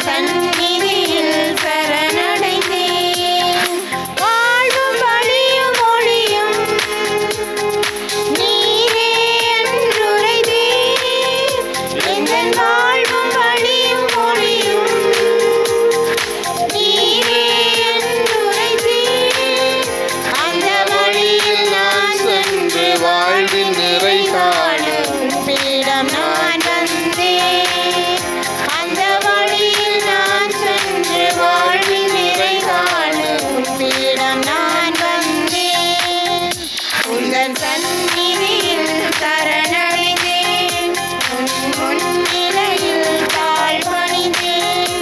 சந்நிதியில் சரணடைந்தேன். வாழ்வும் வழியும் மொழியும் நீரே என்றுரைத்தேன். எந்தன் வாழ்வும் வழியும் மொழியும் நீரே என்றுரைத்தேன். அந்த வழியில் நான் சென்று வாழ்வின் நிறை காணும் பீடம் நான் வந்தேன். அந்த வழியில் நான் சென்று வாழ்வின் நிறை காணும் பீடம் நான் வந்தேன். உந்தன் சந்நிதியில் சரணடைந்தேன். முன்னிலையில் தாழ் பணிந்தேன்.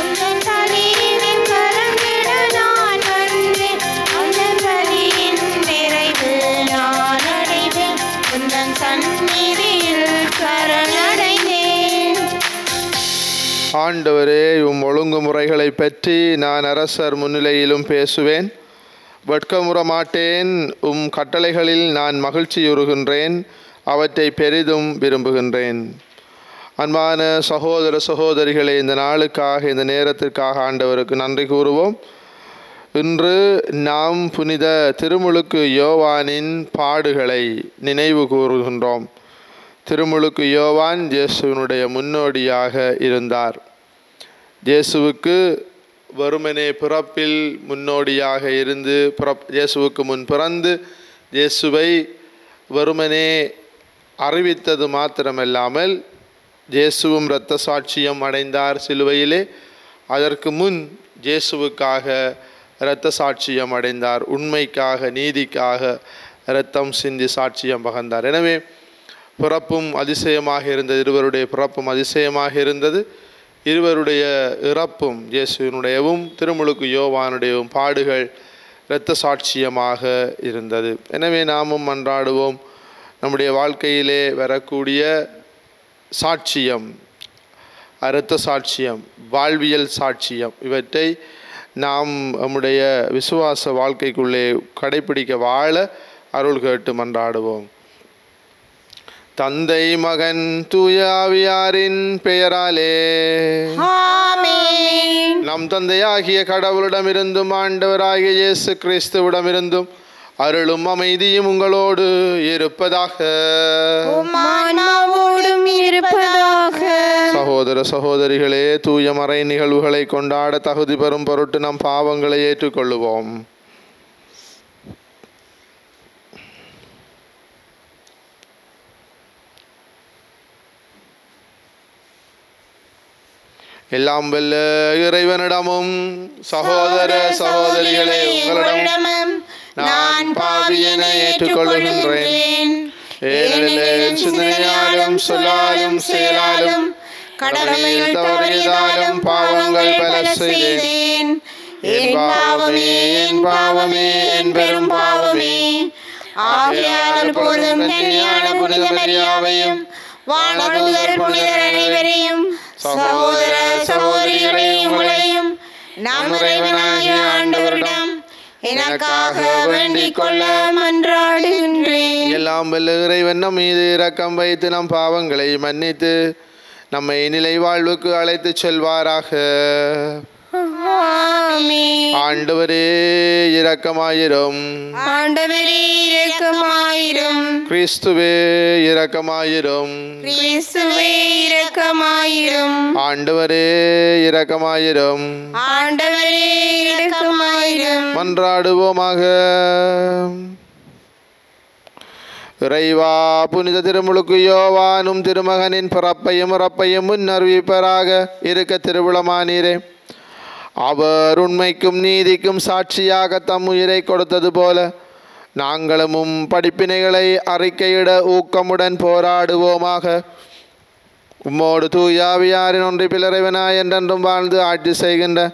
உந்தன் தலையின் கரங்கிட நான் வந்தேன். அந்த பலியின் நிறைவு நான் அடைவேன். உந்தன் சந்நிதியில் சரணடைந்தேன். ஆண்டவரே, ஒழுங்குமுறைகளை பற்றி நான் அரசர் முன்னிலையிலும் பேசுவேன். வெட்கமுற மாட்டேன். கட்டளைகளில் நான் மகிழ்ச்சியுறுகின்றேன். அவற்றை பெரிதும் விரும்புகின்றேன். அன்பான சகோதர சகோதரிகளே, இந்த நாளுக்காக, இந்த நேரத்திற்காக ஆண்டவருக்கு நன்றி கூறுவோம். இன்று நாம் புனித திருமுழுக்கு யோவானின் பாடுகளை நினைவு கூறுகின்றோம். திருமுழுக்கு யோவான் இயேசுவினுடைய முன்னோடியாக இருந்தார். இயேசுவுக்கு வெறுமனே பிறப்பில் முன்னோடியாக இருந்து இயேசுவுக்கு முன் பிறந்து இயேசுவை வெறுமனே அறிவித்தது மாத்திரமல்லாமல் இயேசுவும் இரத்த சாட்சியம் அடைந்தார் சிலுவையிலே. அதற்கு முன் இயேசுவுக்காக இரத்த சாட்சியம் அடைந்தார். உண்மைக்காக, நீதிக்காக இரத்தம் சிந்தி சாட்சியம் பகர்ந்தார். எனவே பிறப்பும் அதிசயமாக இருந்தது. இருவருடைய பிறப்பும் அதிசயமாக இருந்தது. இருவருடைய இறப்பும், இயேசுவினுடையவும் திருமுழுக்கு யோவானுடையவும் பாடுகள் இரத்த சாட்சியமாக இருந்தது. எனவே நாமும் மன்றாடுவோம். நம்முடைய வாழ்க்கையிலே வரக்கூடிய சாட்சியம், இரத்த சாட்சியம், வாழ்வியல் சாட்சியம், இவற்றை நாம் நம்முடைய விசுவாச வாழ்க்கைக்குள்ளே கடைப்பிடிக்க வாழ அருள் கேட்டு மன்றாடுவோம். தந்தை, மகன், தூய ஆவியாரின் பெயராலே ஆமென். நம் தந்தையாகிய கடவுளிடமிருந்தும் ஆண்டவராகிய இயேசு கிறிஸ்துவிடமிருந்தும் அருளும் அமைதியும் உங்களோடு இருப்பதாக. உம் ஆன்மாவோடும் இருப்பதாக. சகோதர சகோதரிகளே, தூய மறை நிகழ்வுகளை கொண்டாட தகுதி பெறும் பொருட்டு நம் பாவங்களை ஏற்றுக்கொள்ளுவோம். எல்லாம் வல்ல இறைவனிடமும் சகோதர சகோதரிகளே உங்களிடமும் நான் பாவியென ஏற்றுக்கொள்கின்றேன். ஏனெனில் சிந்தனையாலும் சொல்லாலும் செயலாலும் கடமையில் தவறியதாலும் பாவங்கள் பல செய்தேன். என் பாவமே, என் பாவமே, என் பெரும் பாவமே. ஆகையால் போதும் கன்னியான புனித மரியாவையும் வானதூதர் புனிதர் அனைவரையும் சகோதர சகோதரிகளை உங்களையும் நம் இறைவனாகிய ஆண்டவரிடம் எனக்காக வேண்டிக் கொள்ள மன்றாடுகின்றேன். எல்லாம் வல்ல இறைவன் நம் மீது இரக்கம் வைத்து நம் பாவங்களை மன்னித்து நம்மை நிலை வாழ்வுக்கு அழைத்து செல்வாராக. ஆண்டவரே இரக்கமாயிரும். ஆண்டவரே இரக்கமாயிரும். கிறிஸ்துவே இரக்கமாயிரும். கிறிஸ்துவே இரக்கமாயிரும். ஆண்டவரே இரக்கமாயிரும். ஆண்டவரே இரக்கமாயிரும். மன்றாடுவோமாக. இறைவா, புனித திருமுழுக்கு யோவானும் திருமகனின் பிறப்பையும் இறப்பையும் முன்னறிவிப்பராக இருக்க திருவிழமானீரே. அவர் உண்மைக்கும் நீதிக்கும் சாட்சியாக தம் உயிரை கொடுத்தது போல நாங்களும் படிப்பினைகளை அறிக்கையிட ஊக்கமுடன் போராடுவோமாக. உம்மோடு தூயாவியாரின் ஒன்றி பிளறைவனாய் என்றென்றும் வாழ்ந்து ஆட்சி செய்கின்ற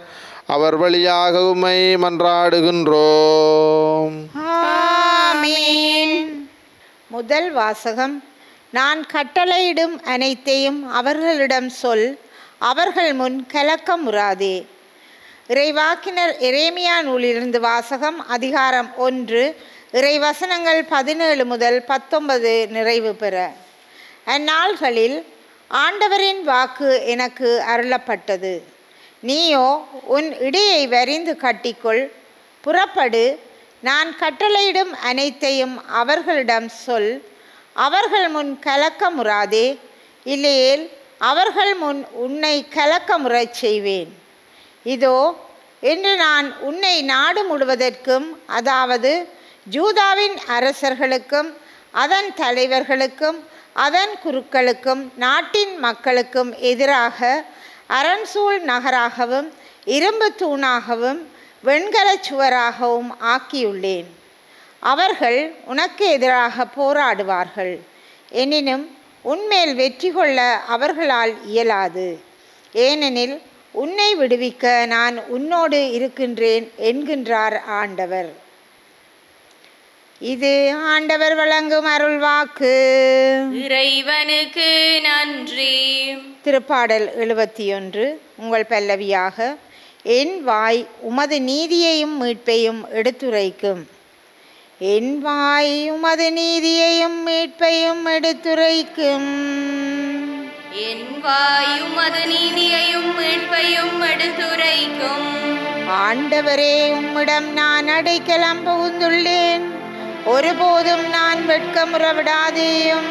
அவர் வழியாக உம்மை மன்றாடுகின்றோம். ஆமென். முதல் வாசகம். நான் கட்டளையிடும் அனைத்தையும் அவர்களிடம் சொல், அவர்கள் முன் கலக்கமுறாதே. இறைவாக்கினர் எரேமியா நூலிலிருந்து வாசகம். அதிகாரம் 1, இறைவசனங்கள் 17 முதல் 19 நிறைவு பெற. அந்நாள்களில் ஆண்டவரின் வாக்கு எனக்கு அருளப்பட்டது. நீயோ உன் இடையை வரிந்து கட்டிக்கொள், புறப்படு, நான் கட்டளையிடும் அனைத்தையும் அவர்களிடம் சொல், அவர்கள் முன் கலக்கமுறாதே, இல்லையேல் அவர்கள் முன் உன்னை கலக்கமுறச் செய்வேன். இதோ இன்று நான் உன்னை நாடு முழுவதற்கும், அதாவது ஜூதாவின் அரசர்களுக்கும் அதன் தலைவர்களுக்கும் அதன் குருக்களுக்கும் நாட்டின் மக்களுக்கும் எதிராக அரண்சூழ் நகராகவும் இரும்பு தூணாகவும் வெண்கலச் சுவராகவும் ஆக்கியுள்ளேன். அவர்கள் உனக்கு எதிராக போராடுவார்கள், எனினும் உன்மேல் வெற்றி கொள்ள அவர்களால் இயலாது. ஏனெனில் உன்னை விடுவிக்க நான் உன்னோடு இருக்கின்றேன் என்கின்றார் ஆண்டவர். இது ஆண்டவர் வழங்கும் அருள்வாக்கு. இறைவனுக்கு நன்றி. திருப்பாடல் 71. உங்கள் பல்லவியாக: என் வாய் உமது நீதியையும் மீட்பையும் எடுத்துரைக்கும். என் வாய் உமது நீதியையும் மீட்பையும் எடுத்துரைக்கும். என் வாய் உமது நீதியையும் மீட்பையும் எடுத்துரைக்கும். ஆண்டவரே, உம்மிடம் நான் அடைக்கலம் புகுந்துள்ளேன், ஒருபோதும் நான் வெட்கமுற விடாதேயும்.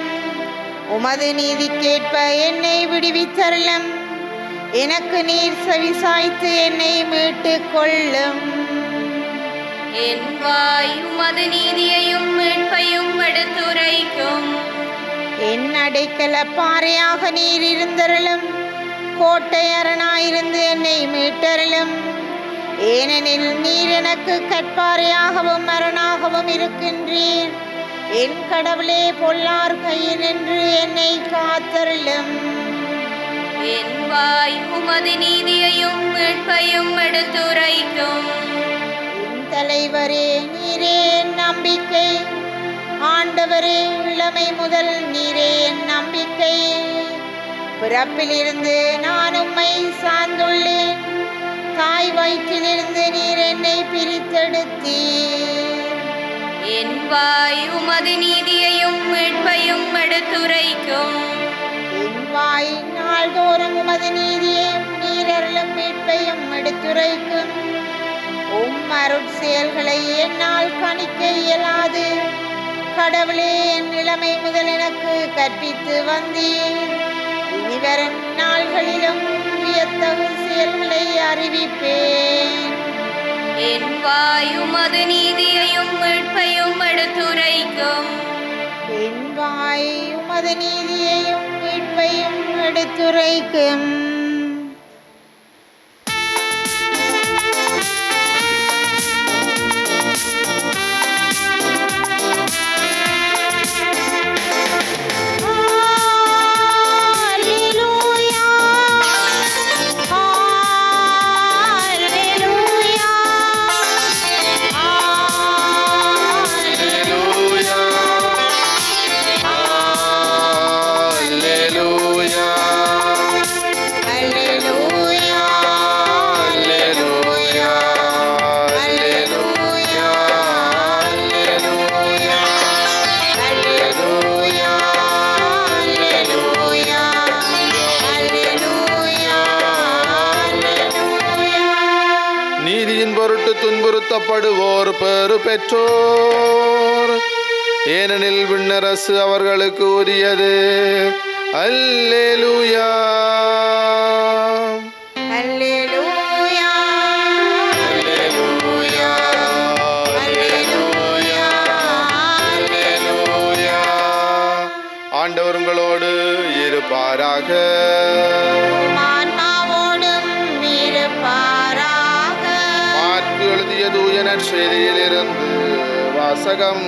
உமது நீதிக்கேற்ப என்னை விடுவித்தருளும், எனக்கு நீர் செவிசாய்த்து என்னை மீட்டுக் கொள்ளும். என் வாய் உமது நீதியையும் மீட்பையும் எடுத்துரைக்கும். என் அடைக்கல பாறையாக நீர் இருந்தருளும், கோட்டை அரணாயிருந்து என்னை மீட்டருளும். ஏனெனில் நீர் எனக்கு கற்பாறையாகவும் அரணாகவும் இருக்கின்றீர். என் கடவுளே, பொல்லார் கையினின்று என்னை காத்தருளும். என் வாய் உமது நீதியையும் மீட்பையும் எடுத்துரைக்கும். என் தலைவரே, நீரே என் நம்பிக்கை. ஆண்டவரே, இளமை முதல் நீரே என் நம்பிக்கை. பிறப்பிலிருந்து நான் உம்மை சார்ந்துள்ளேன், தாய் வயிற்றிலிருந்து நீர் என்னை பிரித்தெடுத்தீர். என் வாய் உமது நீதியையும் மீட்பையும் எடுத்துரைக்கும். என் வாய் நாள்தோறும் உமது நீதியையும் நீரருளும் மீட்பையும் எடுத்துரைக்கும். உம் அருட்செயல்களை என்னால் கணிக்க இயலாது. கடவுளே, என் இளமை முதல் எனக்கு கற்பித்து வந்தீர். இனிவரும் நாள்களிலும் வியத்தகு செயல்களை அறிவிப்பேன். என் வாய் உமது நீதியையும் மீட்பையும் எடுத்துரைக்கும். என் வாய் உமது நீதியையும் மீட்பையும் எடுத்துரைக்கும். துன்புறுத்தப்படுவோர் பெறு பெற்றோர், ஏனெனில் விண்ணரசு அவர்களுக்கு உரியது. அல்லேலூயா, அல்லேலூயா, அல்லேலூயா, அல்லேலூயா, அல்லேலூயா. ஆண்டவர் உங்களோடு இருப்பாராக. ஆன்மாவோடும் இருப்பாராக. மாற்கு எழுதிய தூய நற்செய்தியிலிருந்து வாசகம்.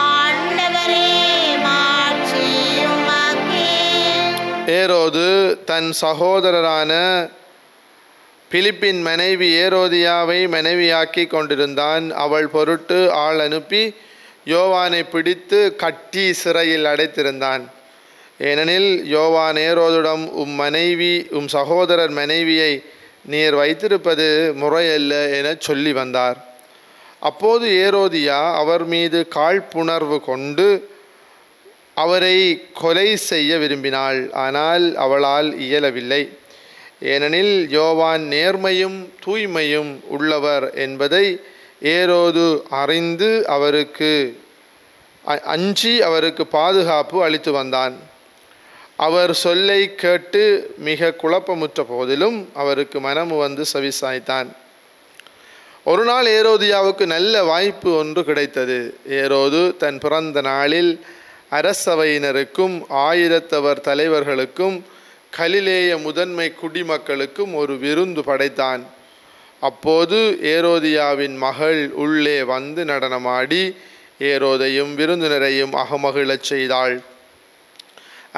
ஆண்டவரே, மாட்சி உமக்கே. ஏரோது தன் சகோதரரான பிலிப்பின் மனைவி ஏரோதியாவை மனைவியாக்கி கொண்டிருந்தான். அவள் பொருட்டு ஆள் அனுப்பி யோவானை பிடித்து கட்டி சிறையில் அடைத்திருந்தான். ஏனெனில் யோவான் ஏரோதிடம், உம் சகோதரர் மனைவியை நீர் வைத்திருப்பது முறையல்ல என சொல்லி வந்தார். அப்போது ஏரோதியா அவர் மீது காழ்ப்புணர்வு கொண்டு அவரை கொலை செய்ய விரும்பினாள். ஆனால் அவளால் இயலவில்லை. ஏனெனில் யோவான் நேர்மையும் தூய்மையும் உள்ளவர் என்பதை ஏரோது அறிந்து அவருக்கு அஞ்சி அவருக்கு பாதுகாப்பு அளித்து வந்தான். அவர் சொல்லை கேட்டு மிக குழப்பமுற்ற போதிலும் அவருக்கு மனமு வந்து செவிசாய்த்தான். ஒரு நாள் ஏரோதியாவுக்கு நல்ல வாய்ப்பு ஒன்று கிடைத்தது. ஏரோது தன் பிறந்த நாளில் அரசவையினருக்கும் ஆயிரத்தவர் தலைவர்களுக்கும் கலிலேய முதன்மை குடிமக்களுக்கும் ஒரு விருந்து படைத்தான். அப்போது ஏரோதியாவின் மகள் உள்ளே வந்து நடனமாடி ஏரோதையும் விருந்தினரையும் அகமகிழச் செய்தாள்.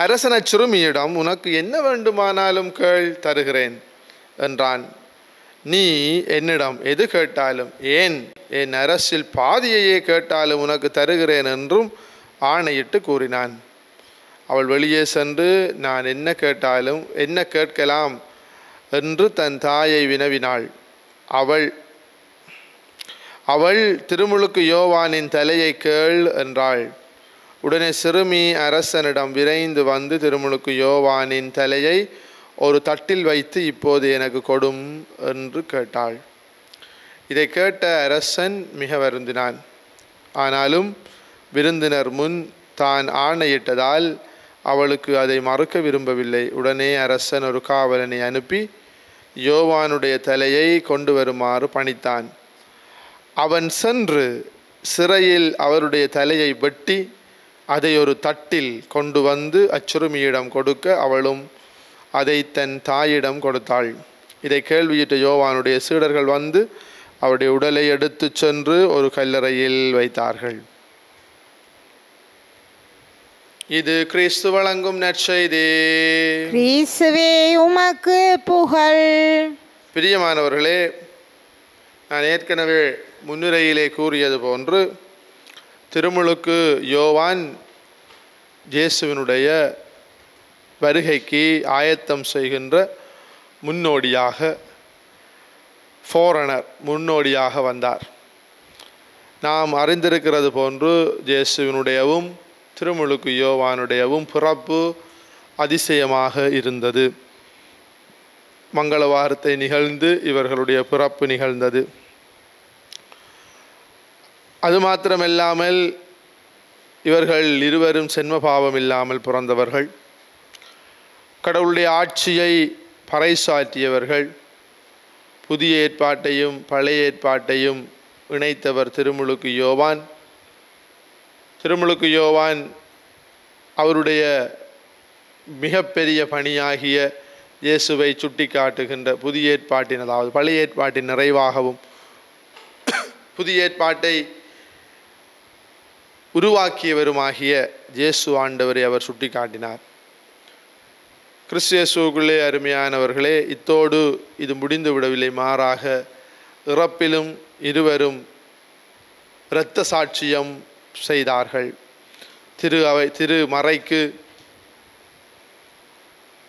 அரசன சிறுமியிடம், உனக்கு என்ன வேண்டுமானாலும் கேள், தருகிறேன் என்றான். நீ என்னிடம் எது கேட்டாலும், ஏன் என் அரசில் பாதியையே கேட்டாலும் உனக்கு தருகிறேன் என்றும் ஆணையிட்டு கூறினான். அவள் வெளியே சென்று நான் என்ன கேட்கலாம் என்று தன் தாயை வினவினாள். அவள் திருமுழுக்கு யோவானின் தலையை கேள் என்றாள். உடனே சிறுமி அரசனிடம் விரைந்து வந்து திருமுழுக்கு யோவானின் தலையை ஒரு தட்டில் வைத்து இப்போது எனக்கு கொடும் என்று கேட்டாள். இதை கேட்ட அரசன் மிக வருந்தினான். ஆனாலும் விருந்தினர் முன் தான் ஆணையிட்டதால் அவளுக்கு அதை மறுக்க விரும்பவில்லை. உடனே அரசன் ஒரு காவலனை அனுப்பி யோவானுடைய தலையை கொண்டு வருமாறு பணித்தான். அவன் சென்று சிறையில் அவருடைய தலையை வெட்டி அதை ஒரு தட்டில் கொண்டு வந்து அச்சிறுமியிடம் கொடுக்க அவளும் அதை தன் தாயிடம் கொடுத்தாள். இதை கேள்வியிட்ட யோவானுடைய சீடர்கள் வந்து அவருடைய உடலை எடுத்து சென்று ஒரு கல்லறையில் வைத்தார்கள். இது கிறிஸ்து வழங்கும் நற்செய்தி. கிறிஸ்துவே உமக்கு புகழ். பிரியமானவர்களே, நான் ஏற்கனவே முன்னுரையிலே கூறியது போன்று திருமுழுக்கு யோவான் இயேசுவினுடைய வருகைக்கு ஆயத்தம் செய்கின்ற முன்னோடியாக வந்தார். நாம் அறிந்திருக்கிறது போன்று இயேசுவினுடையவும் திருமுழுக்கு யோவானுடையவும் பிறப்பு அதிசயமாக இருந்தது. மங்கள வார்த்தை நிகழ்ந்து இவர்களுடைய பிறப்பு நிகழ்ந்தது. அது மாத்திரமில்லாமல் இவர்கள் இருவரும் சென்மபாவம் இல்லாமல் பிறந்தவர்கள். கடவுளுடைய ஆட்சியை பறைசாற்றியவர்கள். புதிய ஏற்பாட்டையும் பழைய ஏற்பாட்டையும் இணைத்தவர் திருமுழுக்கு யோவான். திருமுழுக்கு யோவான் அவருடைய மிகப்பெரிய பணியாகிய இயேசுவை சுட்டி காட்டுகின்ற புதிய ஏற்பாட்டின், அதாவது பழைய ஏற்பாட்டின் நிறைவாகவும் புதிய ஏற்பாட்டை உருவாக்கியவருமாகிய இயேசு ஆண்டவரை அவர் சுட்டி காட்டினார். கிறிஸ்து இயேசுவுக்குள்ளே அருமையானவர்களே, இத்தோடு இது முடிந்து விடவில்லை. மாறாக இறப்பிலும் இருவரும் இரத்த சாட்சியம் செய்தார்கள். திருமறைக்கு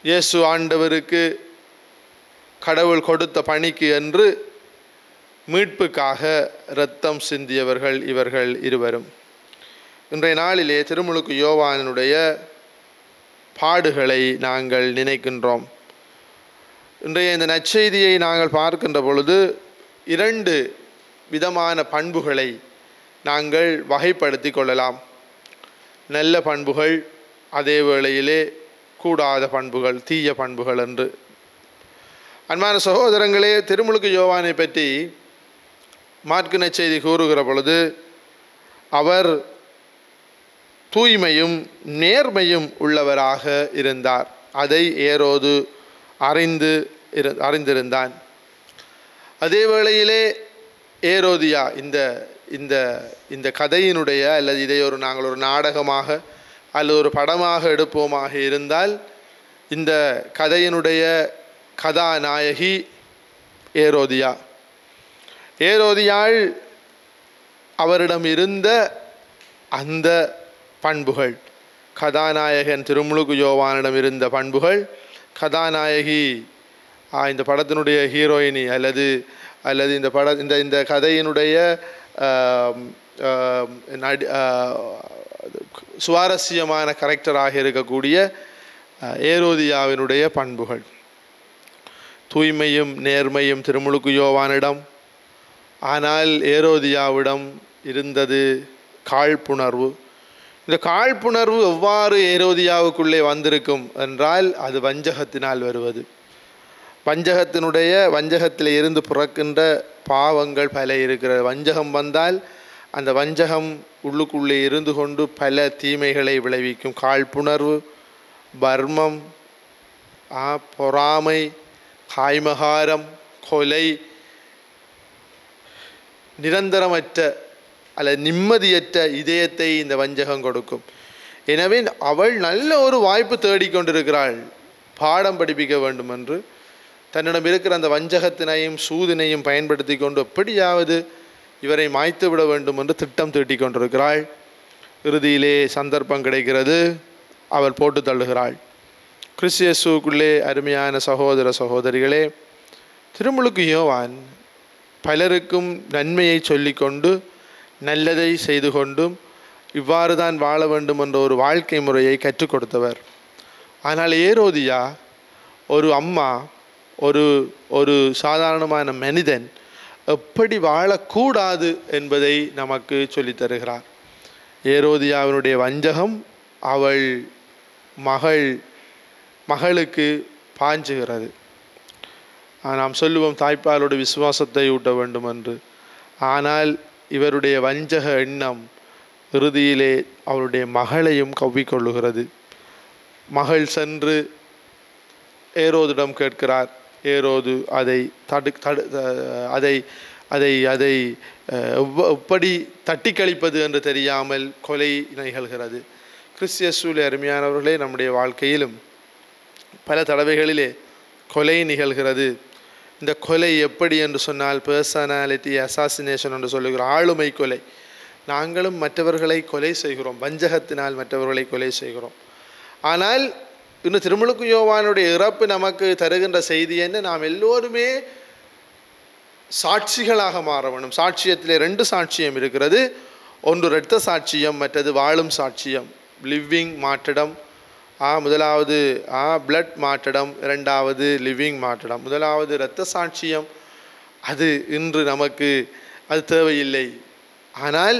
இயேசு ஆண்டவருக்கு கடவுள் கொடுத்த பணிக்கு என்று மீட்புக்காக இரத்தம் சிந்தியவர்கள் இவர்கள் இருவரும். இன்றைய நாளிலே திருமுழுக்கு யோவானுடைய பாடுகளை நாங்கள் நினைக்கின்றோம். இன்றைய இந்த நற்செய்தியை நாங்கள் பார்க்கின்ற பொழுது 2 விதமான பண்புகளை நாங்கள் வகைப்படுத்தி கொள்ளலாம். நல்ல பண்புகள், அதே வேளையிலே கூடாத பண்புகள், தீய பண்புகள் என்று. அன்பான சகோதரங்களே, திருமுழுக்கு யோவானை பற்றி மாற்கு நற்செய்தி கூறுகிற பொழுது அவர் தூய்மையும் நேர்மையும் உள்ளவராக இருந்தார். அதை ஏரோது அறிந்திருந்தான். அதே வேளையிலே ஏரோதியா இந்த கதையினுடைய, அல்லது இதை நாங்கள் ஒரு நாடகமாக அல்லது ஒரு படமாக எடுப்போமாக இருந்தால், இந்த கதையினுடைய கதாநாயகி ஏரோதியாள் அவரிடம் இருந்த அந்த பண்புகள், கதாநாயகன் திருமுழுக்கு யோவானிடம் இருந்த பண்புகள், கதாநாயகி இந்த படத்தினுடைய ஹீரோயினி அல்லது இந்த கதையினுடைய சுவாரஸ்யமான கரெக்டராக இருக்கக்கூடிய ஏரோதியாவினுடைய பண்புகள். தூய்மையும் நேர்மையும் திருமுழுக்கு யோவானிடம், ஆனால் ஏரோதியாவிடம் இருந்தது காழ்ப்புணர்வு. இந்த காழ்ப்புணர்வு எவ்வாறு ஏரோதியாவுக்குள்ளே வந்திருக்கும் என்றால் அது வஞ்சகத்தினால் வருவது. வஞ்சகத்தில் இருந்து பிறக்கின்ற பாவங்கள் பல இருக்கிறது. வஞ்சகம் வந்தால் அந்த வஞ்சகம் உள்ளுக்குள்ளே இருந்து கொண்டு பல தீமைகளை விளைவிக்கும். காழ்ப்புணர்வு, பர்மம், பொறாமை, காய்மகாரம், கொலை, நிரந்தரமற்ற அல்லது நிம்மதியற்ற இதயத்தை இந்த வஞ்சகம் கொடுக்கும். எனவே அவள் நல்ல ஒரு வாய்ப்பு தேடிக்கொண்டிருக்கிறாள், பாடம் படிப்பிக்க வேண்டும் என்று. தன்னிடம் இருக்கிற அந்த வஞ்சகத்தினையும் சூதினையும் பயன்படுத்தி கொண்டு எப்படியாவது இவரை மாய்த்து விட வேண்டும் என்று திட்டம் தீட்டி கொண்டிருக்கிறாள். இறுதியிலே சந்தர்ப்பம் கிடைக்கிறது, அவள் போட்டு தள்ளுகிறாள். கிறிஸ்து அருமையான சகோதர சகோதரிகளே, திருமுழுக்கு யோவான் பலருக்கும் நன்மையை சொல்லிக்கொண்டு நல்லதை செய்து கொண்டும் இவ்வாறு தான் வாழ வேண்டும் என்ற ஒரு வாழ்க்கை முறையை கற்றுக் கொடுத்தவர். ஆனால் ஏரோதியா ஒரு அம்மா, ஒரு சாதாரணமான மனிதன் எப்படி வாழக்கூடாது என்பதை நமக்கு சொல்லித்தருகிறார். ஏரோதியாவினுடைய வஞ்சகம் அவள் மகளுக்கு பாஞ்சுகிறது. நாம் சொல்லுவோம் தாய்ப்பாலோடு விசுவாசத்தை ஊட்ட வேண்டும் என்று. ஆனால் இவருடைய வஞ்சக எண்ணம் இறுதியிலே அவருடைய மகளையும் கவ்விக்கொள்ளுகிறது. மகள் சென்று ஏரோதிடம் கேட்கிறார். ஏரோது அதை எப்படி தட்டி கழிப்பது என்று தெரியாமல் கொலை நிகழ்கிறது. கிறிஸ்து அருமையானவர்களே, நம்முடைய வாழ்க்கையிலும் பல தடவைகளிலே கொலை நிகழ்கிறது. இந்த கொலை எப்படி என்று சொன்னால் பர்சனாலிட்டி அசாசினேஷன் என்று சொல்லுகிறோம், ஆளுமை கொலை. நாங்களும் மற்றவர்களை கொலை செய்கிறோம், வஞ்சகத்தினால் மற்றவர்களை கொலை செய்கிறோம். ஆனால் இன்னும் திருமுழுக்கு யோவானுடைய இறப்பு நமக்கு தருகின்ற செய்தி என்ன? நாம் எல்லோருமே சாட்சிகளாக மாற வேண்டும். சாட்சியத்திலே 2 சாட்சியம் இருக்கிறது. ஒன்று இரத்த சாட்சியம், மற்றது வாழும் சாட்சியம், லிவிங் மாற்றடம். முதலாவது பிளட் மாற்றடம், இரண்டாவது லிவிங் மாற்றடம். முதலாவது இரத்த சாட்சியம், அது இன்று நமக்கு அது தேவையில்லை. ஆனால்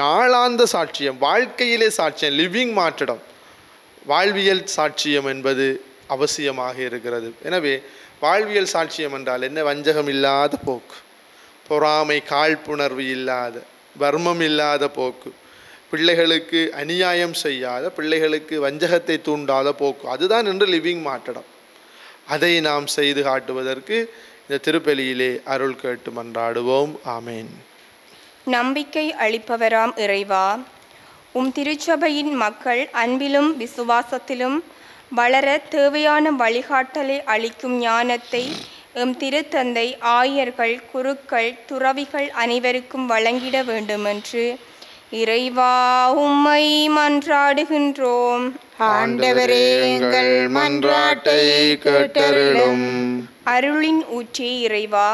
நாளாந்த சாட்சியம், வாழ்க்கையிலே சாட்சியம், லிவிங் மாற்றடம், வாழ்வியல் சாட்சியம் என்பது அவசியமாக இருக்கிறது. எனவே வாழ்வியல் சாட்சியம் என்றால் என்ன? வஞ்சகம் இல்லாத போக்கு, பொறாமை, காழ்ப்புணர்வு இல்லாத, வர்மம் இல்லாத போக்கு, பிள்ளைகளுக்கு அநியாயம் செய்யாத, பிள்ளைகளுக்கு வஞ்சகத்தை தூண்டாத போக்கு, அதுதான் இன்று லிவிங் மாற்றடம். அதை நாம் செய்து காட்டுவதற்கு இந்த திருப்பலியிலே அருள் கேட்டு மன்றாடுவோம். ஆமேன். நம்பிக்கை அளிப்பவராம் இறைவா, திருச்சபையின் மக்கள் அன்பிலும் விசுவாசத்திலும் வளர தேவையான வழிகாட்டலை அளிக்கும் ஞானத்தை திருத்தந்தை, ஆயர்கள், குருக்கள், துறவிகள் அனைவருக்கும் வழங்கிட வேண்டுமென்று இறைவா உம்மை மன்றாடுகின்றோம். ஆண்டவரே, எங்கள் மன்றாட்டை கேட்டருளும். அருளின் ஊற்றே இறைவா,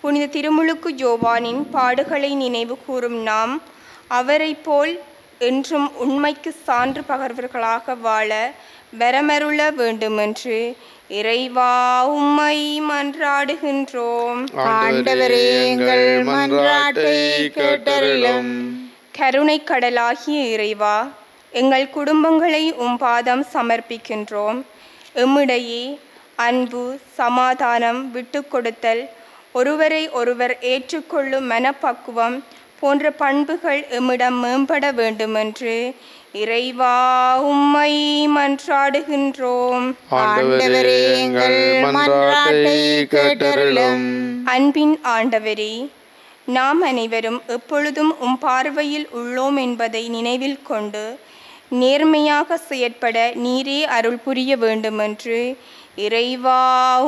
புனித திருமுழுக்கு யோவானின் பாடுகளை நினைவு கூறும் நாம் அவரை போல் என்றும் உண்மைக்கு சான்று பகர்வர்களாக வாழ வரமருள வேண்டுமென்று இறைவா உம்மை மன்றாடுகின்றோம். ஆண்டவரே, எங்கள் மன்றாட்டை கேட்டருளும். கருணை கடலாகிய இறைவா, எங்கள் குடும்பங்களை பாதம் சமர்ப்பிக்கின்றோம். எம்மிடையே அன்பு, சமாதானம், விட்டு கொடுத்தல், ஒருவரை ஒருவர் ஏற்றுக்கொள்ளும் மனப்பக்குவம் போன்ற பண்புகள் எம்மிடம் மேம்பட வேண்டுமென்று இறைவா உம்மை மன்றாடுகின்றோம். ஆண்டவரே, எங்கள் மன்றாட்டை கேட்டருளும். அன்பின் ஆண்டவரே, நாம் அனைவரும் எப்பொழுதும் பார்வையில் உள்ளோம் என்பதை நினைவில் கொண்டு நேர்மையாக செயற்பட நீரே அருள் புரிய வேண்டுமென்று இறைவா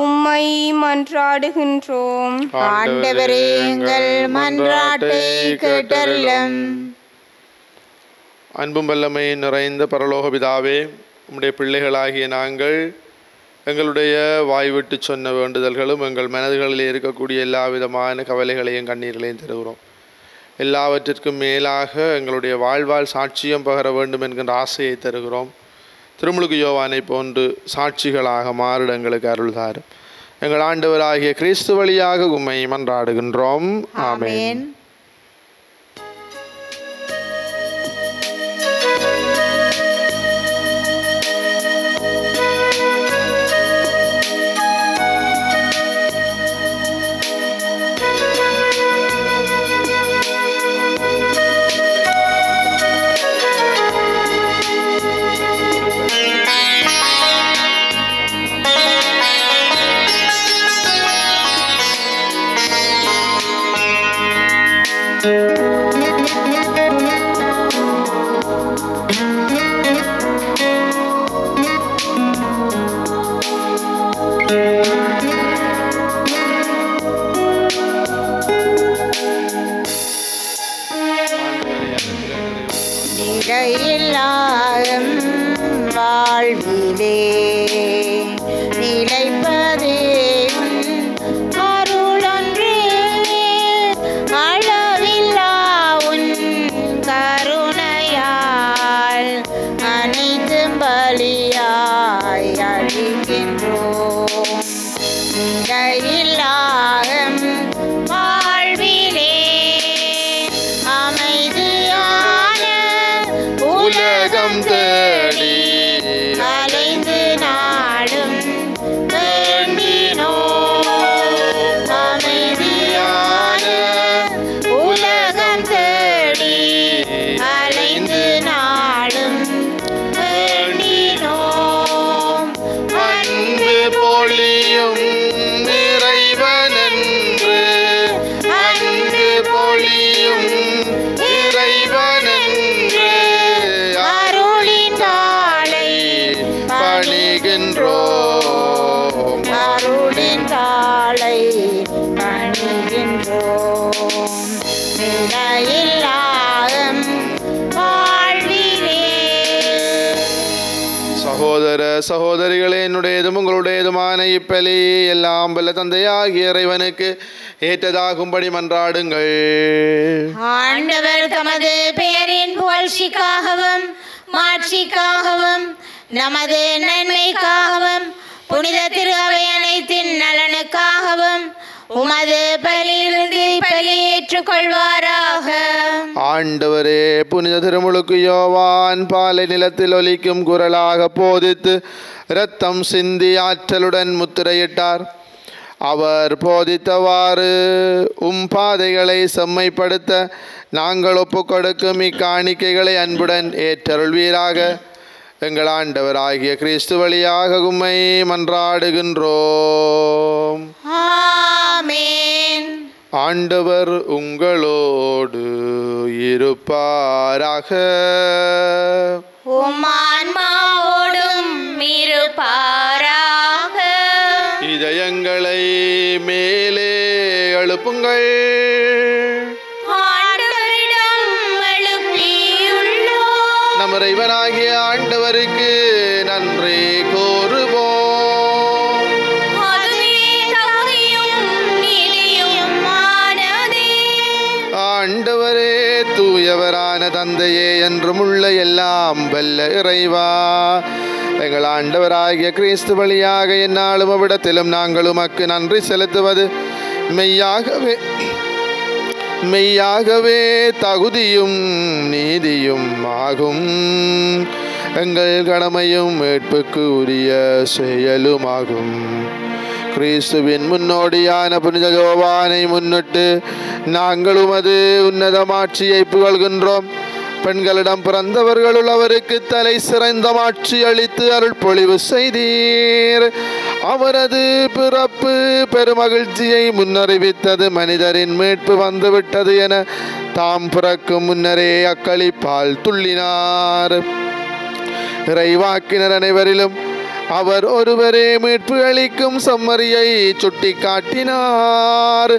உம்மை மன்றாடுகின்றோம். ஆண்டவரே, எங்கள் மன்றாட்டை கேட்டருளும். அன்பும் வல்லமை நிறைந்த பரலோக பிதாவே, உம்முடைய பிள்ளைகளாகிய நாங்கள் எங்களுடைய வாய்விட்டு சொன்ன வேண்டுதல்களும் எங்கள் மனதுகளில் இருக்கக்கூடிய எல்லா விதமான கவலைகளையும் கண்ணீர்களையும் தருகிறோம். எல்லாவற்றிற்கும் மேலாக எங்களுடைய வாழ்வால் சாட்சியம் பகர வேண்டும் என்கின்ற ஆசையை தருகிறோம். திருமுழுக்கு யோவானை போன்று சாட்சிகளாக மாறிட எங்களுக்கு அருள்தாரும். எங்கள் ஆண்டவராகிய கிறிஸ்து வழியாக உம்மை மன்றாடுகின்றோம். ஆமென். வாழ்விலே நிலைப்பதே அருளொன்றே, அளவில்லா உன் கருணையால் அனைத்தும் பலியாய் அழிக்கின்றோம். நிலையில்லாகம் வாழ்விலே அமைதியான உலகம் தேடி அலைந்து நாடும் வேண்டினோம். அமைதியான உலகம் தேடி அலைந்து நாடும் வேண்டினோம். அன்பு பொழியும் இறைவனென்று, அன்பு பொழியும் இறைவனென்று அருளின் தாளை பணிகின்றோம். அருளின் தாளை பணிகின்றோம். நிலையில்லாகம் வாழ்விலே. சகோதர சகோதரிகளே, என்னுடையதும் உங்களுடையதுமான இப்பலி எல்லாம் வல்ல தந்தையாகிய இறைவனுக்கு ஏற்றதாகும்படி மன்றாடுங்கள். ஆண்டவர் தமது பெயரின் புகழ்ச்சிக்காகவும் மாட்சிக்காகவும் நமது நன்மைக்காகவும் புனித திரு அவை அனைத்தின் நலனுக்காகவும் உமது பலியிலிருந்து பலி ஏற்றுக்கொள்வாராக. ஆண்டவரே, புனித திருமுழுக்கு யோவான் பாலை நிலத்தில் ஒலிக்கும் குரலாக போதித்து இரத்தம் சிந்தி ஆற்றலுடன் முத்திரையிட்டார். அவர் போதித்தவாறு பாதைகளை செம்மைப்படுத்த நாங்கள் ஒப்புக்கொடுக்கும் இக்காணிக்கைகளை அன்புடன் ஏற்றருள்வீராக. எங்கள் ஆண்டவராகிய கிறிஸ்து வழியாக உம்மை மன்றாடுகின்றோம். ஆமென். ஆண்டவர் உங்களோடு இருப்பாராக. உம் ஆன்மாவோடும் இருப்பாராக. இதயங்களை மேலே எழுப்புங்கள். ஆண்டவரிடம் எழுப்பியுள்ளோம். நம் இறைவனாகிய ஆண்டவருக்கு நன்றி கூறுவோம். அதுவே தகுதியும் நீதியுமானதே. ஆண்டவரே, தூயவரான தந்தையே, என்றும் உள்ள எல்லாம் வல்ல இறைவா, எங்கள் ஆண்டவராகிய கிறிஸ்து வழியாக எந்நாளும் அவ்விடத்திலும் நாங்கள் உமக்கு நன்றி செலுத்துவது மெய்யாகவே தகுதியும் நீதியும் ஆகும். எங்கள் கடமையும் மீட்புக்கு உரிய செயலுமாகும். கிறிஸ்துவின் முன்னோடியான புனித யோவானை முன்னிட்டு நாங்கள் உமது உன்னதமாட்சியை புகழ்கின்றோம். பெண்களிடம் பிறந்தவர்களுள் அவருக்கு தலை சிறந்த மாட்சி அளித்து அருள் பொழிவு செய்தீர். அவரது பிறப்பு பெருமகிழ்ச்சியை முன்னறிவித்தது. மனிதரின் மீட்பு வந்துவிட்டது என தாம் பிறக்கும் முன்னரே அக்களிப்பால் துள்ளினார். இறைவாக்கினர் அனைவரிலும் அவர் ஒருவரே மீட்பு அளிக்கும் செம்மறியை சுட்டி காட்டினார்.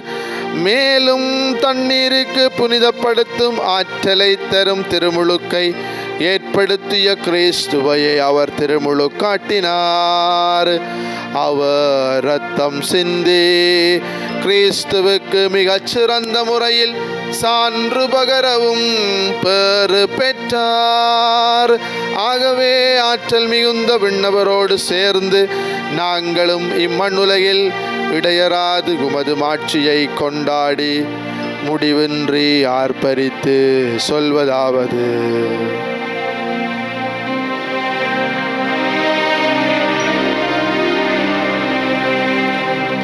மேலும் தண்ணீருக்கு புனிதப்படுத்தும் ஆற்றலை தரும் திருமுழுக்கை ஏற்படுத்திய கிறிஸ்துவையை அவர் திருமுழுக்காட்டினார். அவர் இரத்தம் சிந்தி கிறிஸ்துவுக்கு மிகச்சிறந்த முறையில் சான்று பகரவும் பெறு பெற்றார். ஆகவே ஆற்றல் மிகுந்த விண்ணவரோடு சேர்ந்து நாங்களும் இம்மண்ணுலகில் இடையராது உமது மாட்சியை கொண்டாடி முடிவின்றி ஆர்ப்பரித்து சொல்வதாவது: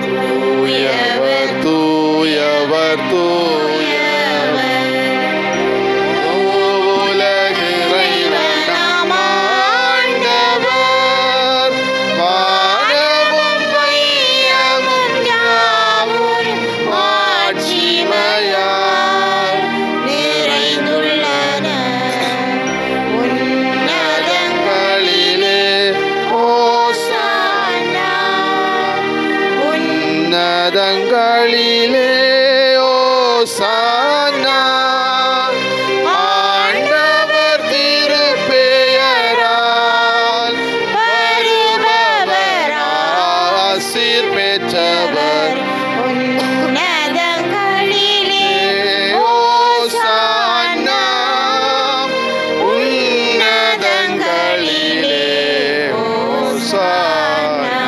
தூயவர் தூயவர் தூயவர் உலகு இறைவனாம் ஆண்டவர், வானமும் வையமும் யாவும் மாட்சிமையால் நிறைந்துள்ளன. உன்னதங்களிலே ஓசானா, உன்னதங்களிலே ஓசானா, ஆண்டவர் திருப்பெயரால் வருபவர் ஆசீர் பெற்றவர். உன்னதங்களிலே ஓசானா, உன்னதங்களிலே ஓசானா.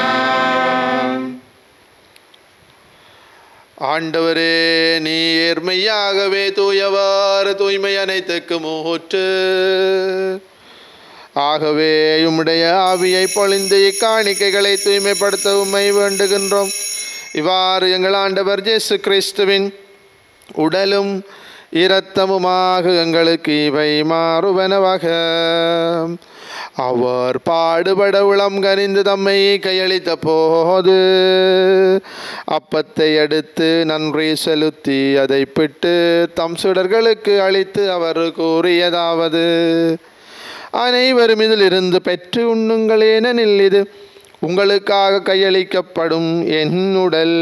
ஆண்டவரே, நீர் மெய்யாகவே தூயவர், தூய்மை அனைத்துக்கும் ஊற்று. ஆகவே உம்முடைய ஆவியை பொழிந்து இக்காணிக்கைகளை தூய்மைப்படுத்த உம்மை வேண்டுகின்றோம். இவ்வாறு எங்கள் ஆண்டவர் இயேசு கிறிஸ்துவின் உடலும் இரத்தமுமாக எங்களுக்கு இவை மாறுவனவாக. அவர் பாடுபட உளம் கனிந்து தம்மை கையளித்த போது அப்பத்தை எடுத்து நன்றி செலுத்தி அதை பிட்டு தம் சுடர்களுக்கு அளித்து அவர் கூறியதாவது: அனைவரும் இதிலிருந்து பெற்று உண்ணுங்கள், ஏனெனில் இது உங்களுக்காக கையளிக்கப்படும் என் உடல்.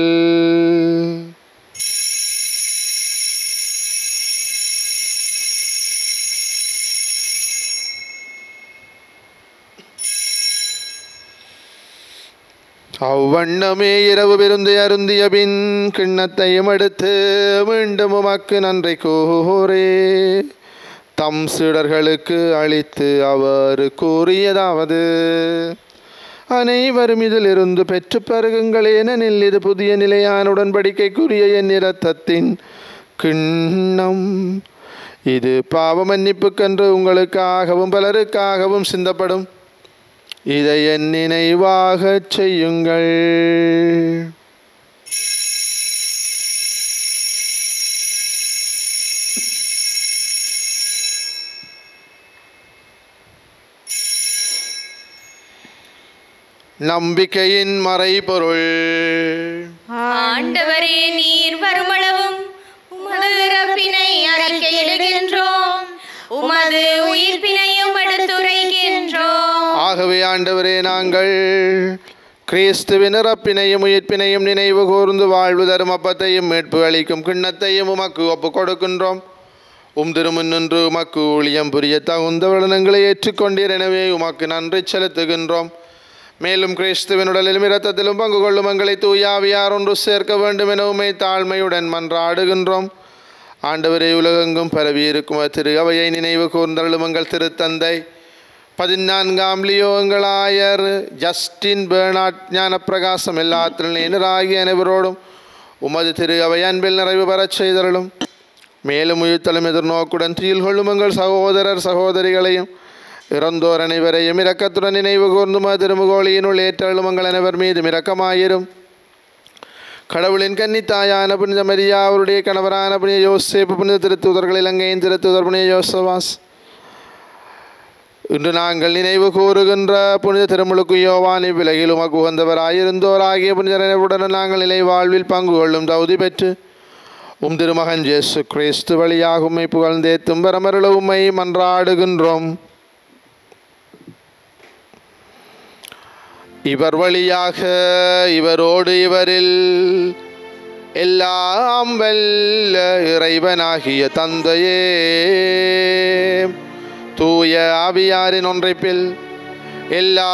அவ்வண்ணமே இரவு விருந்து அருந்திய பின் கிண்ணத்தையும் எடுத்து மீண்டும் உமக்கு நன்றி கூறி தம் சீடர்களுக்கு அளித்து அவர் கூறியதாவது: அனைவரும் இதிலிருந்து பெற்று பருகுங்கள், ஏனெனில் இது புதிய நிலையான உடன்படிக்கைக்குரிய என் இரத்தத்தின் கிண்ணம். இது பாவ மன்னிப்புக்கென்று உங்களுக்காகவும் பலருக்காகவும் சிந்தப்படும். இதை என் நினைவாகச் செய்யுங்கள். நம்பிக்கையின் மறைபொருள். ஆண்டவரே, நீர் வருமளவும் உமது இறப்பினை அறிக்கையிடுகின்றோம், உமது உயிர்ப்பினையும் எடுத்துரைக்கின்றோம். ஆகவே ஆண்டவரே, நாங்கள் கிறிஸ்துவின் இறப்பினையும் உயிர்ப்பினையும் நினைவு கூர்ந்து வாழ்வு தரும் அப்பத்தையும் மீட்பு அளிக்கும் கிண்ணத்தையும் உமக்கு ஒப்புக் கொடுக்கின்றோம். திருமுன்னின்று உமக்கு ஊழியம் புரிய தகுந்த வளனங்களை ஏற்றுக்கொண்டீர். எனவே உமக்கு நன்றி செலுத்துகின்றோம். மேலும் கிறிஸ்துவின் உடலிலும் இரத்தத்திலும் பங்கு கொள்ளும் எங்களை தூயாவியார் ஒன்று சேர்க்க வேண்டும் என உம்மை தாழ்மையுடன் மன்றாடுகின்றோம். ஆண்டவரே, உலகெங்கும் பரவியிருக்கும் திரு அவையை நினைவு கூர்ந்தருளும் எங்கள் திருத்தந்தை 14ஆம் லியோ, எங்கள் ஆயர் ஜஸ்டின் பெர்னாட், ஞானப்பிரகாசம், எல்லா திருநீராகிய அனைவரோடும் உமது திரு அவை அன்பில் நிறைவு பெறச் செய்தருளும். மேலும் உயிர்த்தலும் எதிர்நோக்குடன் துயில் கொள்ளும் எங்கள் சகோதரர் சகோதரிகளையும் இறந்தோர் அனைவரையும் இரக்கத்துடன் நினைவு கூர்ந்து திருமுகோளியினுள் ஏற்றலும் எங்கள் அனைவர் மீதும் இரக்கமாயிரும். கடவுளின் கன்னித்தாயான புனித மரியா, அவருடைய கணவரான புனித யோசேப்பு, புனித திருத்தூதர்கள், இலங்கையின் திருத்தூதர் புனித யோசவாஸ், இன்று நாங்கள் நினைவு கூறுகின்ற புனித திருமுழுக்கு யோவான், இவ்விலகில் உமக்கு உகந்தவராயிருந்தோராகிய புனிதருடன் நாங்கள் நிலை வாழ்வில் பங்கு கொள்ளும் தகுதி பெற்று திருமகன் இயேசு கிறிஸ்து வழியாக உம்மை புகழ்ந்தேத்தும் வரமருள உம்மை மன்றாடுகின்றோம். இவர் வழியாக, இவரோடு, இவரில் எல்லாம் வல்ல இறைவனாகிய தந்தையே, தூய ஆவியாரின் ஒன்றைப்பில் எல்லா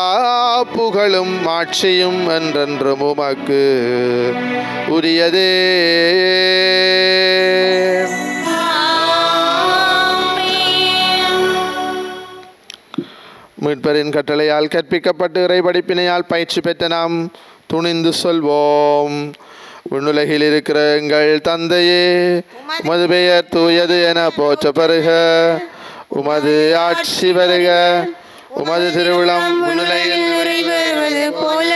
புகழும் ஆட்சியும் என்றென்றும் உமக்கு உரியதே. மீட்பரின் கட்டளையால் கற்பிக்கப்பட்டு இறை படிப்பினையால் பயிற்சி பெற்ற நாம் துணிந்து சொல்வோம். விண்ணுலகில் இருக்கிற எங்கள் தந்தையே, உமது பெயர் தூயது என போற்ற பெறுக. உமது ஆட்சி வருக. உமது திருவிழம் விண்ணுலகில் நிறைவேறுவது போல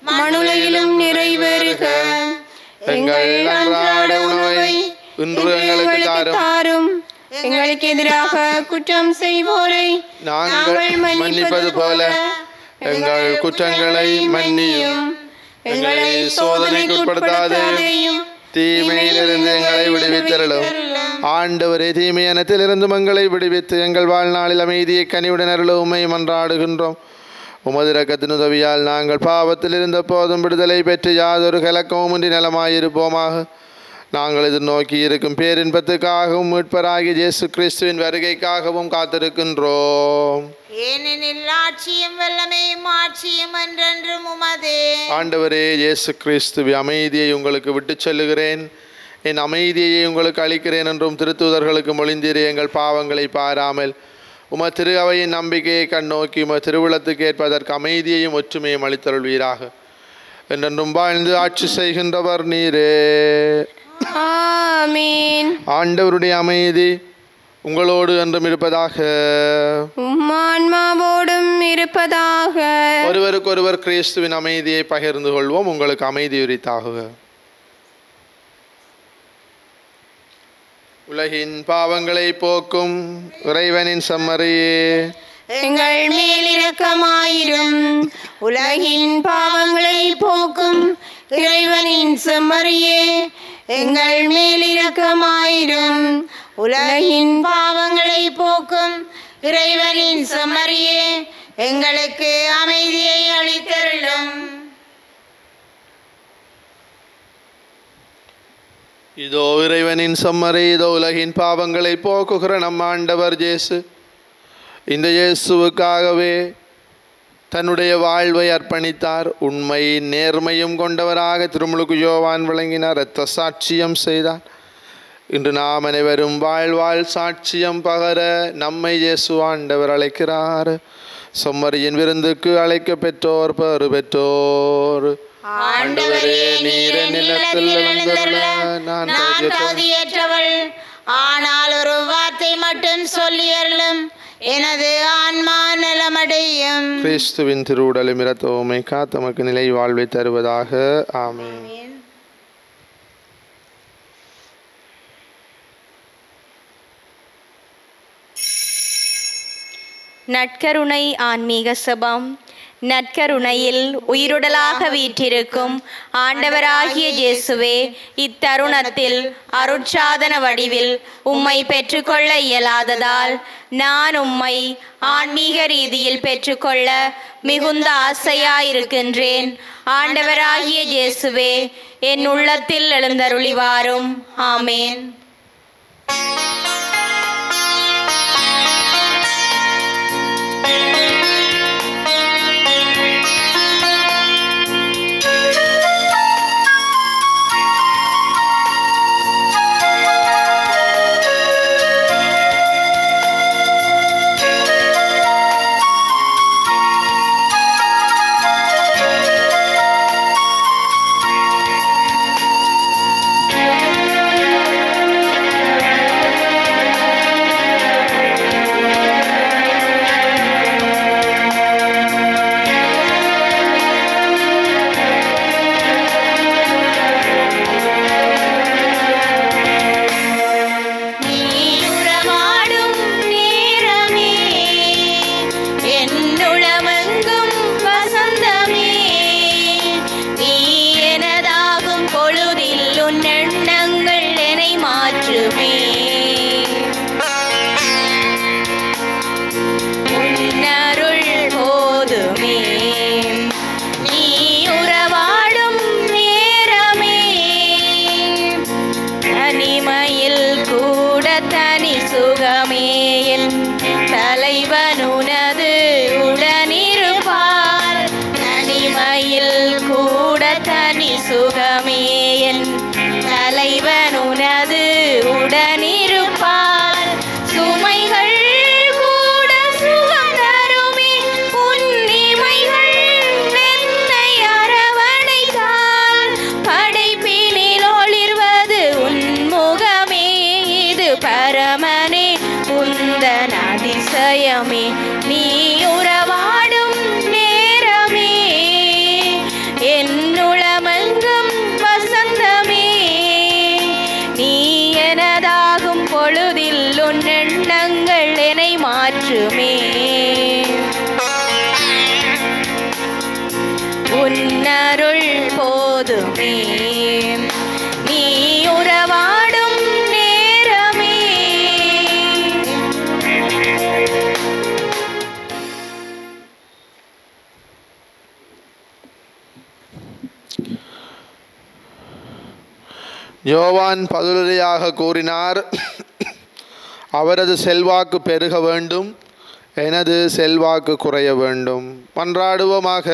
மண்ணுலகிலும் நிறைவேறுக. எங்கள் அன்றாட உணவை இன்று எங்களுக்கு தாரும். எங்களுக்கு எதிராக குற்றம் செய்வோரை நாங்கள் மன்னிப்பது போல எங்கள் குற்றங்களை மன்னியும். எங்களை சோதனைக்கு உட்படுத்தாதேயும், தீமையிலிருந்து எங்களை விடுவித்தருளும். ஆண்டவரே, தீமையனத்திலிருந்து எங்களை விடுவித்து எங்கள் வாழ்நாளில் அமைதியை கனிவுடன் அருளும். உம்மை மன்றாடுகின்றோம். உமது இரக்கத்தின் உதவியால் நாங்கள் பாவத்தில் இருந்த போதும் விடுதலை பெற்று யாதொரு கலக்கமும் இன்றி நலமாயிருப்போமாக. நாங்கள் எதிர்நோக்கி இருக்கும் பேரின்பத்துக்காகவும் மீட்பராகிய இயேசு கிறிஸ்துவின் வருகைக்காகவும் காத்திருக்கின்றோம். ஏனெனில் ஆட்சியும் வல்லமையும் ஆட்சியும் என்றென்றும் உமதே. ஆண்டவரே இயேசு கிறிஸ்துவின் அமைதியை உங்களுக்கு விட்டுச் செல்லுகிறேன், என் அமைதியை உங்களுக்கு அளிக்கிறேன் என்றும் திருத்தூதர்களுக்கு மொழிந்தீரே. எங்கள் பாவங்களை பாராமல் உமது திரு அவையின் நம்பிக்கையை கண்ணோக்கி உமது திருவிழத்துக்கு ஏற்பதற்கு அமைதியையும் ஒற்றுமையும் அளித்தருள்வீராக. என்றென்றும் வாழ்ந்து ஆட்சி செய்கின்றவர் நீரே. ஆமீன். ஆண்டவருடைய அமைதி உங்களோடு என்றும் இருப்பதாக. ஆன்மாவோடும் இருப்பதாக. ஒருவருக்கொருவர் கிறிஸ்துவின் அமைதியை பகிர்ந்து கொள்வோம். உங்களுக்கு அமைதி உரித்தாகுக. உலகின் பாவங்களை போக்கும் இறைவனின் செம்மறியே, எங்கள் மேல் இரக்கமாயிரும். உலகின் பாவங்களை போக்கும் இறைவனின் செம்மறியே, எங்கள் மேல் இரக்கமாயிரும். உலகின் பாவங்களை போக்கும் இறைவனின் செம்மறியே, எங்களுக்கு அமைதியை அளித்தருளும். இதோ இறைவனின் செம்மறி, இதோ உலகின் பாவங்களை போக்குகிற நம் ஆண்டவர் இயேசு. இந்த இயேசுவுக்காகவே தன்னுடைய வாழ்வை அர்ப்பணித்தார். உண்மை நேர்மையும் கொண்டவராக திருமுழுக்கு யோவான் விளங்கினார். இரத்த சாட்சியம் செய்தார். இன்று நாம் அனைவரும் வாழ்வாழ் சாட்சியம் பகர நம்மை இயேசு ஆண்டவர் அழைக்கிறார். செம்மறியின் விருந்துக்கு அழைக்க பெற்றோர் பெறு பெற்றோர். ஆண்டவரே, நீர் நிலத்தில் எழுந்தருள நான் தகுதியற்றவள். ஆனால் ஒரு வார்த்தை மட்டும் சொல்லியருளும், எனது ஆன்மா நலமடையும். கிறிஸ்துவின் திருவுடலும் இரத்தமுமே காத்தமக்கு நிலை வாழ்வை தருவதாக. ஆமென். நற்கருணை ஆன்மீக சபம். நற்கருணையில் உயிருடலாக வீற்றிருக்கும் ஆண்டவராகிய இயேசுவே, இத்தருணத்தில் அருட்சாதன வடிவில் உம்மை பெற்றுக்கொள்ள இயலாததால் நான் உம்மை ஆன்மீக ரீதியில் பெற்றுக்கொள்ள மிகுந்த ஆசையாயிருக்கின்றேன். ஆண்டவராகிய இயேசுவே, என் உள்ளத்தில் எழுந்தருளி வாரும். ஆமேன். அரவணை மாற்றுமே. உன்னருள் போதுமே நீ உறவாடும் நேரமே. யோவான் பதிலுரையாக கூறினார், அவரது செல்வாக்கு பெருக வேண்டும், எனது செல்வாக்கு குறைய வேண்டும். மன்றாடுவோமாக.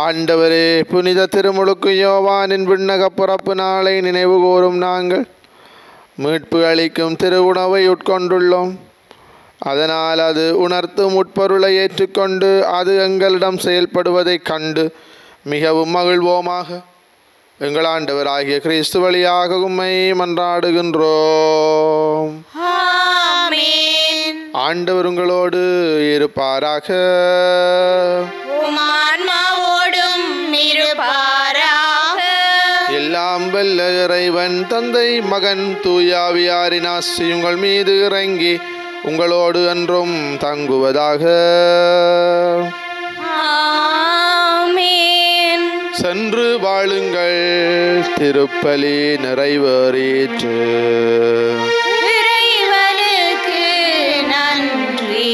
ஆண்டவரே, புனித திருமுழுக்கு யோவானின் விண்ணக பிறப்பு நாளை நினைவு கூறும் நாங்கள் மீட்பு அளிக்கும் திருவுணவை உட்கொண்டுள்ளோம். அதனால் அது உணர்த்தும் உட்பொருளை ஏற்றுக்கொண்டு அது எங்களிடம் செயல்படுவதைக் கண்டு மிகவும் மகிழ்வோமாக. எங்கள் ஆண்டவராகிய கிறிஸ்து வழியாக உம்மை மன்றாடுகின்றோம். ஆமென். ஆண்டவர் உங்களோடு இருப்பாராக. உம் ஆன்மாவோடும் இருப்பாராக. எல்லாம் வல்ல இறைவன் தந்தை மகன் தூயாவியாரின் ஆசி உங்கள் மீது இறங்கி உங்களோடு என்றும் தங்குவதாக. ஆமென். சென்று வாழுங்கள், திருப்பலி நிறைவேறிற்று. இறைவனுக்கு நன்றி.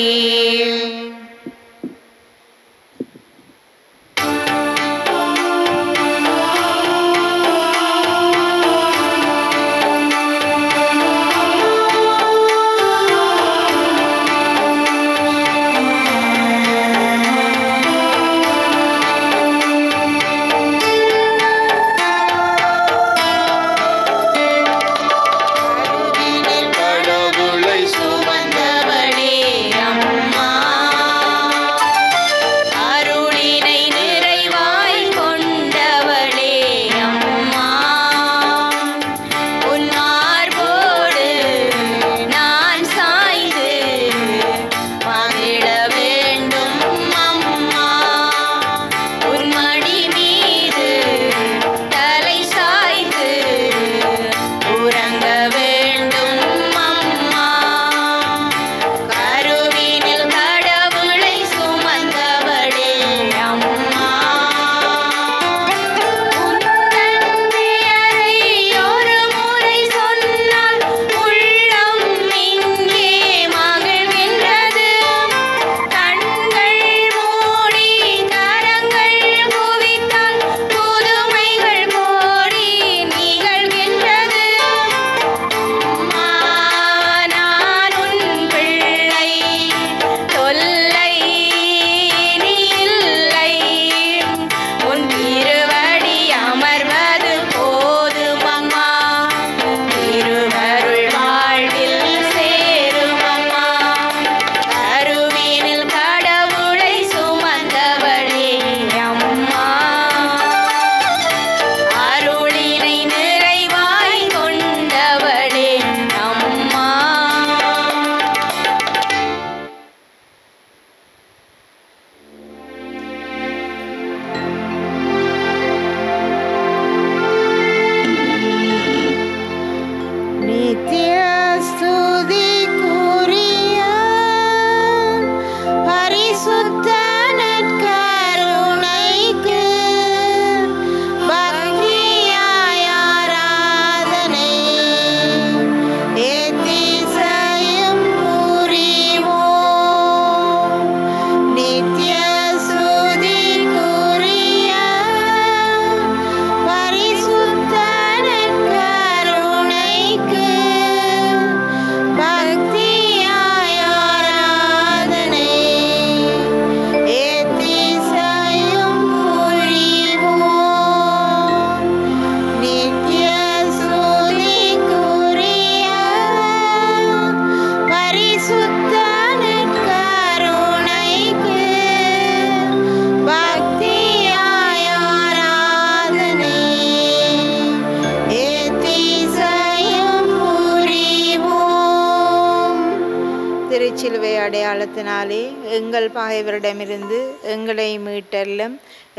திருச்சிலுவை அடையாளத்தினாலே எங்கள் பகைவரிடமிருந்து எங்களை மீட்டல்லும்.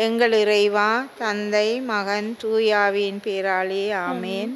எங்கள் இறைவா, தந்தை மகன் தூயாவின் பேராலே ஆமேன்.